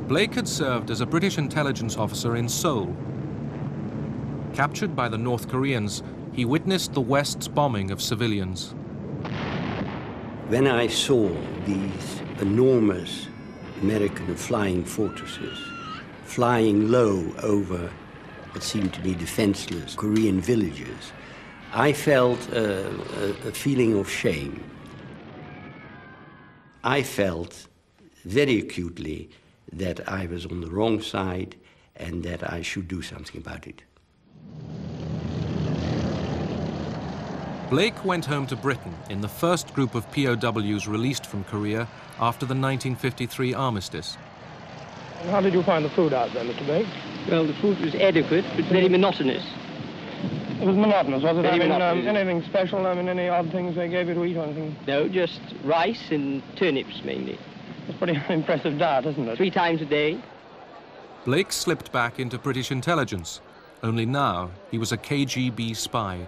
Blake had served as a British intelligence officer in Seoul. Captured by the North Koreans, he witnessed the West's bombing of civilians. When I saw these enormous American flying fortresses flying low over what seemed to be defenseless Korean villages, I felt a feeling of shame. I felt very acutely that I was on the wrong side and that I should do something about it. Blake went home to Britain in the first group of POWs released from Korea after the 1953 armistice. How did you find the food out there, Mr. Blake? Well, the food was adequate, but very monotonous. It was monotonous, was it? Very monotonous. Anything special? I mean, any odd things they gave you to eat or anything? No, just rice and turnips, mainly. It's a pretty impressive diet, isn't it? 3 times a day. Blake slipped back into British intelligence, only now he was a KGB spy.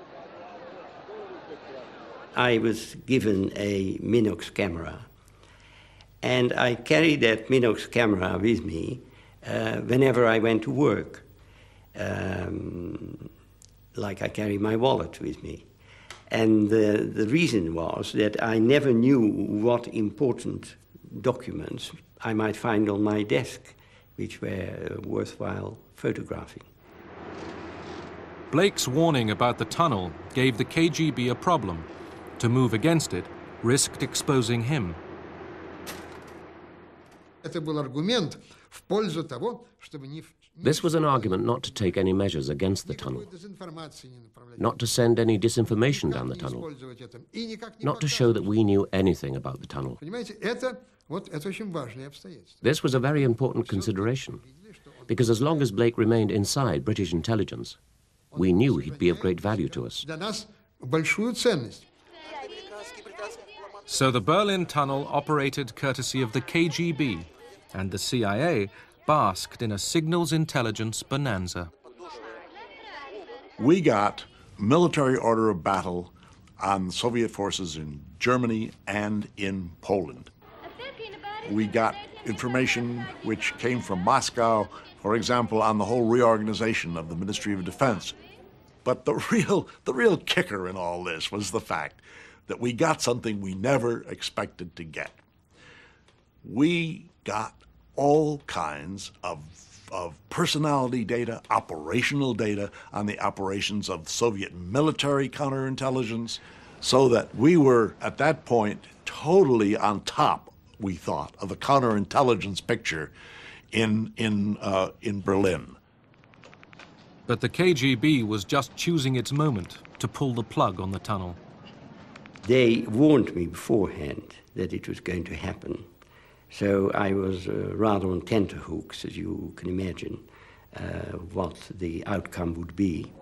I was given a Minox camera, and I carried that Minox camera with me whenever I went to work, like I carry my wallet with me. And the reason was that I never knew what important documents I might find on my desk, which were worthwhile photographing. Blake's warning about the tunnel gave the KGB a problem. To move against it risked exposing him. This was an argument not to take any measures against the tunnel, not to send any disinformation down the tunnel, not to show that we knew anything about the tunnel. This was a very important consideration, because as long as Blake remained inside British intelligence, we knew he'd be of great value to us. So the Berlin Tunnel operated courtesy of the KGB, and the CIA basked in a signals intelligence bonanza. We got military order of battle on Soviet forces in Germany and in Poland. We got information which came from Moscow, for example, on the whole reorganization of the Ministry of Defense. But the real kicker in all this was the fact that we got something we never expected to get. We got all kinds of personality data, operational data on the operations of Soviet military counterintelligence, so that we were, at that point, totally on top, we thought, of the counterintelligence picture in Berlin. But the KGB was just choosing its moment to pull the plug on the tunnel. They warned me beforehand that it was going to happen. So I was rather on tenterhooks, as you can imagine, what the outcome would be.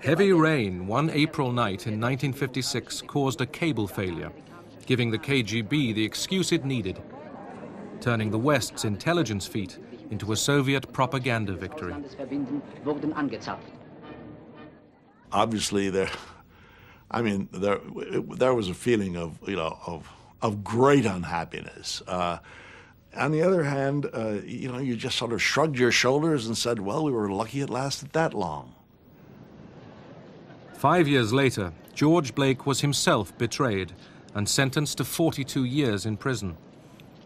Heavy rain one April night in 1956 caused a cable failure, giving the KGB the excuse it needed, turning the West's intelligence feat into a Soviet propaganda victory. Obviously, there was a feeling of great unhappiness. On the other hand, you just sort of shrugged your shoulders and said, well, we were lucky it lasted that long. 5 years later, George Blake was himself betrayed and sentenced to 42 years in prison.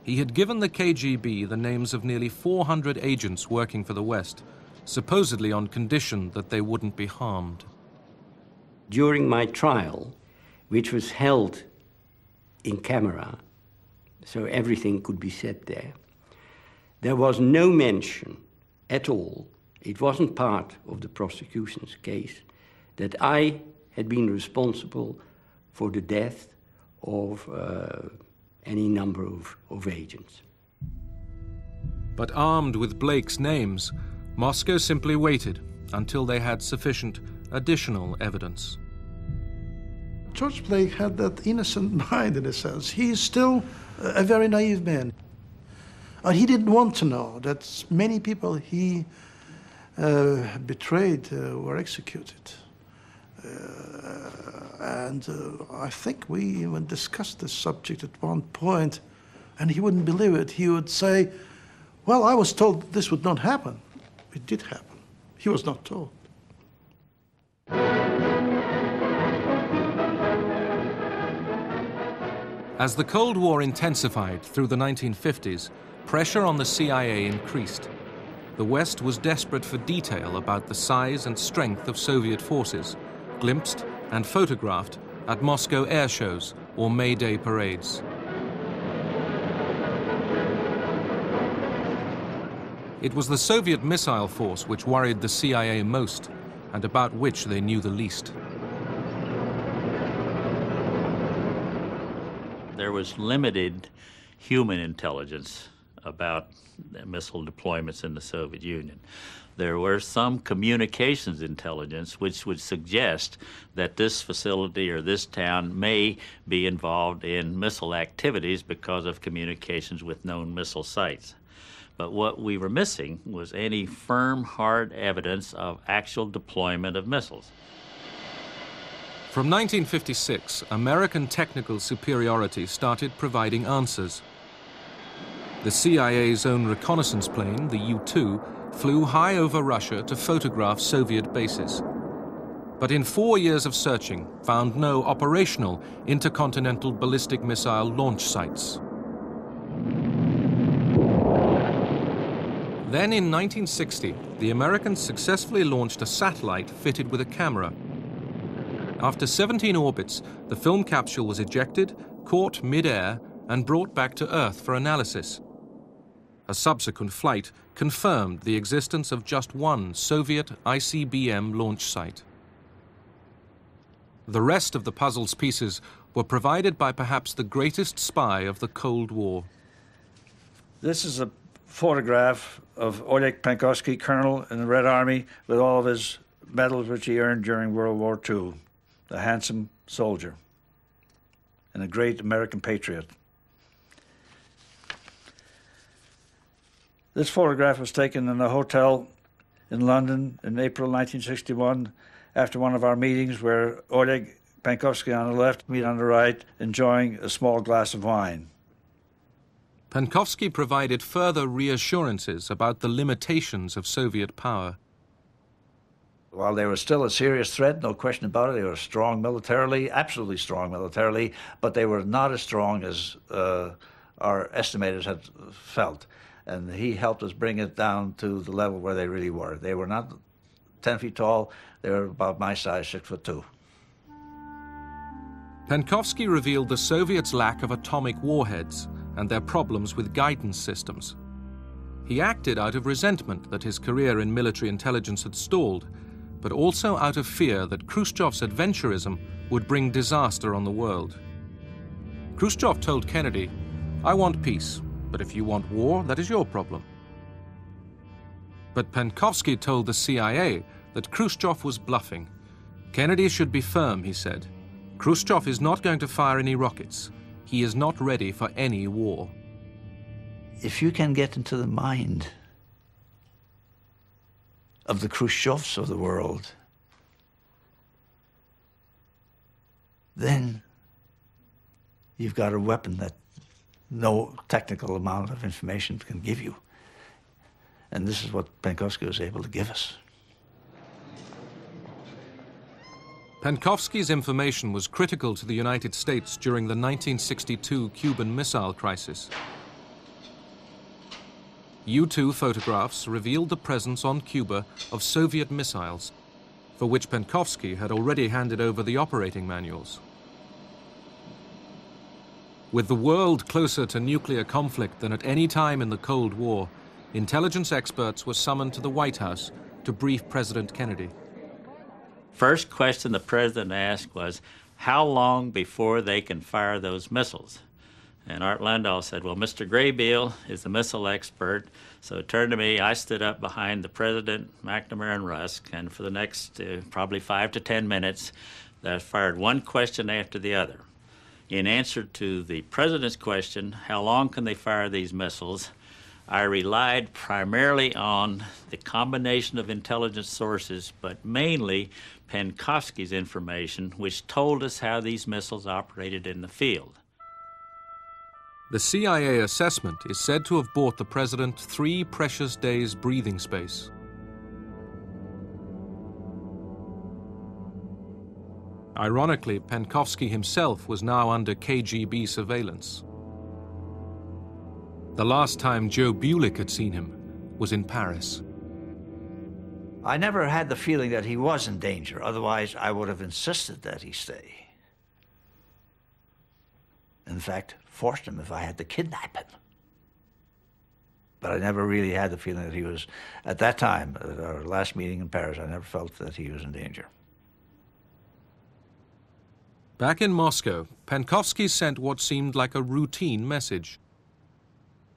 He had given the KGB the names of nearly 400 agents working for the West, supposedly on condition that they wouldn't be harmed. During my trial, which was held in camera, so everything could be said there was no mention at all, it wasn't part of the prosecution's case, that I had been responsible for the death of any number of agents. But armed with Blake's names, Moscow simply waited until they had sufficient additional evidence. George Blake had that innocent mind, in a sense. He is still a very naive man. And he didn't want to know that many people he betrayed were executed. And I think we even discussed this subject at one point and he wouldn't believe it. He would say, well, I was told this would not happen. It did happen. He was not told. As the Cold War intensified through the 1950s, pressure on the CIA increased. The West was desperate for detail about the size and strength of Soviet forces, glimpsed and photographed at Moscow air shows or May Day parades. It was the Soviet missile force which worried the CIA most and about which they knew the least. There was limited human intelligence about missile deployments in the Soviet Union. There were some communications intelligence which would suggest that this facility or this town may be involved in missile activities because of communications with known missile sites. But what we were missing was any firm, hard evidence of actual deployment of missiles. From 1956, American technical superiority started providing answers. The CIA's own reconnaissance plane, the U-2, flew high over Russia to photograph Soviet bases. But in 4 years of searching, found no operational intercontinental ballistic missile launch sites. Then in 1960, the Americans successfully launched a satellite fitted with a camera. After 17 orbits, the film capsule was ejected, caught mid-air, and brought back to Earth for analysis. A subsequent flight confirmed the existence of just one Soviet ICBM launch site. The rest of the puzzle's pieces were provided by perhaps the greatest spy of the Cold War. This is a photograph of Oleg Penkovsky, colonel in the Red Army, with all of his medals which he earned during World War II. A handsome soldier and a great American patriot. This photograph was taken in a hotel in London in April 1961 after one of our meetings where Oleg Penkovsky on the left, me on the right, enjoying a small glass of wine. Penkovsky provided further reassurances about the limitations of Soviet power. While they were still a serious threat, no question about it, they were strong militarily, absolutely strong militarily, but they were not as strong as our estimators had felt. And he helped us bring it down to the level where they really were. They were not 10 feet tall, they were about my size, 6'2". Penkovsky revealed the Soviets' lack of atomic warheads and their problems with guidance systems. He acted out of resentment that his career in military intelligence had stalled, but also out of fear that Khrushchev's adventurism would bring disaster on the world. Khrushchev told Kennedy, "I want peace, but if you want war, that is your problem." But Penkovsky told the CIA that Khrushchev was bluffing. Kennedy should be firm, he said. Khrushchev is not going to fire any rockets. He is not ready for any war. If you can get into the mind of the Khrushchevs of the world, then you've got a weapon that no technical amount of information can give you. And this is what Penkovsky was able to give us. Penkovsky's information was critical to the United States during the 1962 Cuban Missile Crisis. U-2 photographs revealed the presence on Cuba of Soviet missiles, for which Penkovsky had already handed over the operating manuals. With the world closer to nuclear conflict than at any time in the Cold War, intelligence experts were summoned to the White House to brief President Kennedy. First question the president asked was, how long before they can fire those missiles? And Art Landau said, well, Mr. Graybeal is the missile expert, so it turned to me. I stood up behind the president, McNamara and Rusk, and for the next probably 5 to 10 minutes, they fired one question after the other. In answer to the president's question, how long can they fire these missiles, I relied primarily on the combination of intelligence sources, but mainly Penkovsky's information, which told us how these missiles operated in the field. The CIA assessment is said to have bought the president 3 precious days' breathing space. Ironically, Penkovsky himself was now under KGB surveillance. The last time Joe Bulick had seen him was in Paris. I never had the feeling that he was in danger. Otherwise, I would have insisted that he stay. In fact, forced him if I had to kidnap him. But I never really had the feeling that he was, at that time, at our last meeting in Paris, I never felt that he was in danger. Back in Moscow, Penkovsky sent what seemed like a routine message.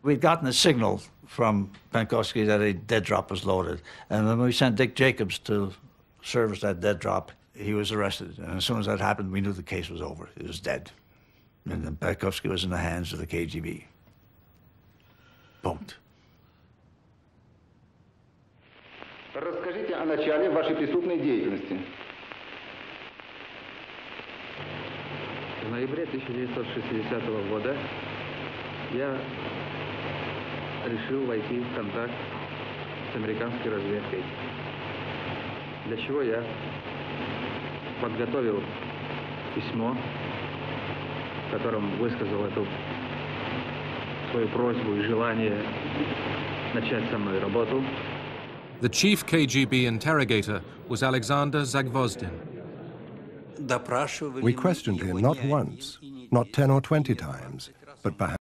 We'd gotten a signal from Penkovsky that a dead drop was loaded. And when we sent Dick Jacobs to service that dead drop, he was arrested. And as soon as that happened, we knew the case was over. He was dead. And then Penkovsky was in the hands of the KGB. Punkt. Расскажите о начале вашей преступной деятельности. В ноябре 1960 года я решил войти в контакт с американской разведкой, для чего я подготовил письмо, в котором высказал эту свою просьбу и желание начать со мной работу. The chief KGB interrogator was Alexander Zagvozdin. We questioned him not once, not 10 or 20 times, but perhaps